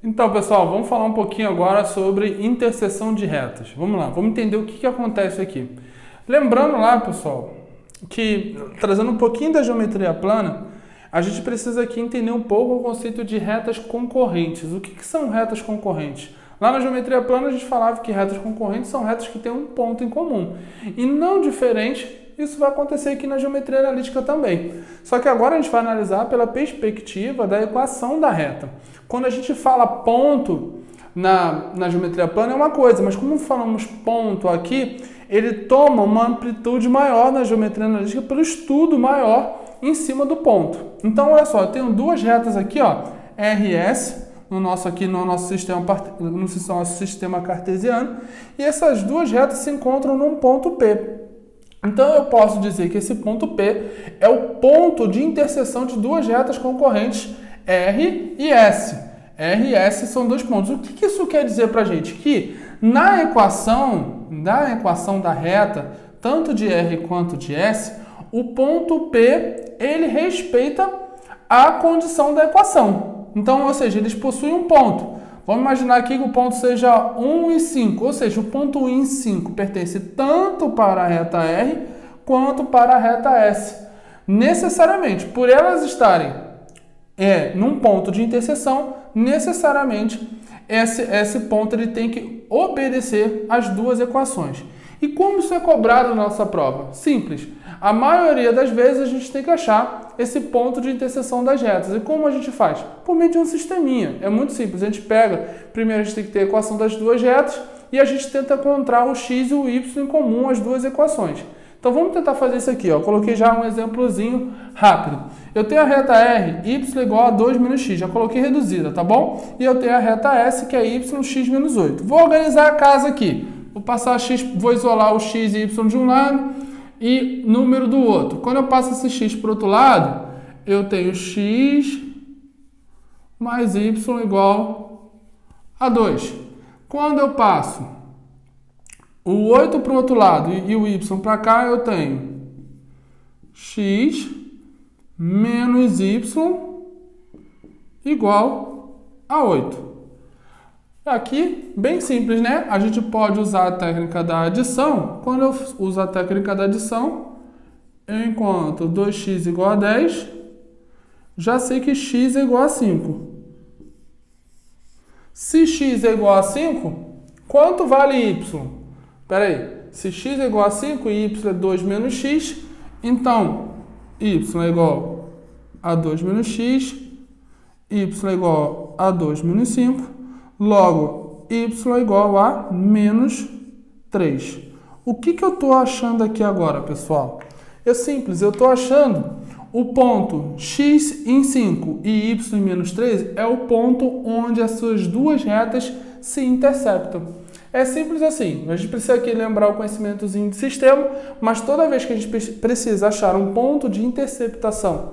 Então, pessoal, vamos falar um pouquinho agora sobre interseção de retas. Vamos lá, vamos entender o que acontece aqui. Lembrando lá, pessoal, que trazendo um pouquinho da geometria plana, a gente precisa aqui entender um pouco o conceito de retas concorrentes. O que são retas concorrentes? Lá na geometria plana a gente falava que retas concorrentes são retas que têm um ponto em comum. E não diferente, isso vai acontecer aqui na geometria analítica também. Só que agora a gente vai analisar pela perspectiva da equação da reta. Quando a gente fala ponto na geometria plana é uma coisa, mas como falamos ponto aqui, ele toma uma amplitude maior na geometria analítica pelo estudo maior em cima do ponto. Então, olha só, eu tenho duas retas aqui, ó, RS, no nosso sistema cartesiano, e essas duas retas se encontram num ponto P. Então, eu posso dizer que esse ponto P é o ponto de interseção de duas retas concorrentes R e S. R e S são dois pontos. O que isso quer dizer para a gente? Que na equação da reta, tanto de R quanto de S, o ponto P, ele respeita a condição da equação. Então, ou seja, eles possuem um ponto. Vamos imaginar aqui que o ponto seja 1 e 5, ou seja, o ponto 1 e 5 pertence tanto para a reta R quanto para a reta S. Necessariamente, por elas estarem num ponto de interseção, necessariamente esse ponto ele tem que obedecer às duas equações. E como isso é cobrado na nossa prova? Simples. A maioria das vezes a gente tem que achar esse ponto de interseção das retas. E como a gente faz? Por meio de um sisteminha. É muito simples. A gente pega, primeiro a gente tem que ter a equação das duas retas e a gente tenta encontrar o x e o y em comum, as duas equações. Então vamos tentar fazer isso aqui. Ó. Coloquei já um exemplozinho rápido. Eu tenho a reta R, y igual a 2 menos x. Já coloquei reduzida, tá bom? E eu tenho a reta S, que é y, x menos 8. Vou organizar a casa aqui. Vou passar x, vou isolar o x e y de um lado e número do outro. Quando eu passo esse x para o outro lado, eu tenho x mais y igual a 2. Quando eu passo o 8 para o outro lado e o y para cá, eu tenho x menos y igual a 8. Aqui, bem simples, né? A gente pode usar a técnica da adição. Quando eu uso a técnica da adição, eu encontro 2x igual a 10, já sei que x é igual a 5. Se x é igual a 5, quanto vale y? Espera aí, se x é igual a 5 e y é 2 menos x, então y é igual a 2 menos x, y é igual a 2 menos 5, logo, y é igual a menos 3. O que eu estou achando aqui agora, pessoal? É simples, eu estou achando o ponto x em 5 e y em menos 3 é o ponto onde as suas duas retas se interceptam. É simples assim, a gente precisa aqui lembrar o conhecimentozinho de sistema, mas toda vez que a gente precisa achar um ponto de interceptação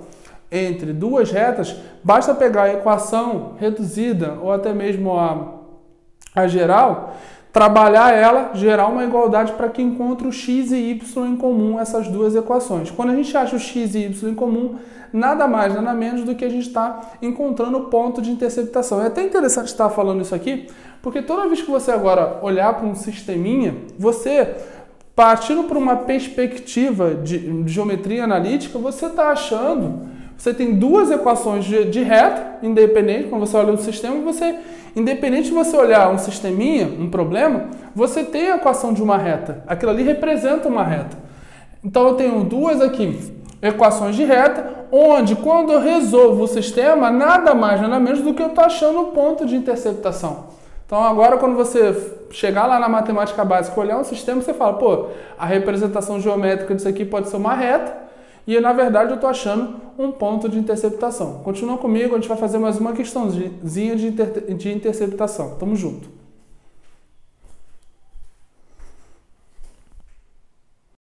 entre duas retas, basta pegar a equação reduzida ou até mesmo a geral, trabalhar ela, gerar uma igualdade para que encontre o x e y em comum, essas duas equações. Quando a gente acha o x e y em comum, nada mais, nada menos do que a gente está encontrando o ponto de interceptação. É até interessante estar falando isso aqui, porque toda vez que você agora olhar para um sisteminha, você, partindo por uma perspectiva de geometria analítica, você está achando, você tem duas equações de reta, independente, quando você olha um sistema, independente de você olhar um sisteminha, um problema, você tem a equação de uma reta. Aquilo ali representa uma reta. Então eu tenho duas aqui, equações de reta, onde quando eu resolvo o sistema, nada mais, nada menos do que eu estou achando o ponto de interceptação. Então agora quando você chegar lá na matemática básica, olhar um sistema, você fala, pô, a representação geométrica disso aqui pode ser uma reta, e na verdade eu estou achando um ponto de interceptação. Continua comigo, a gente vai fazer mais uma questãozinha de interceptação. Tamo junto.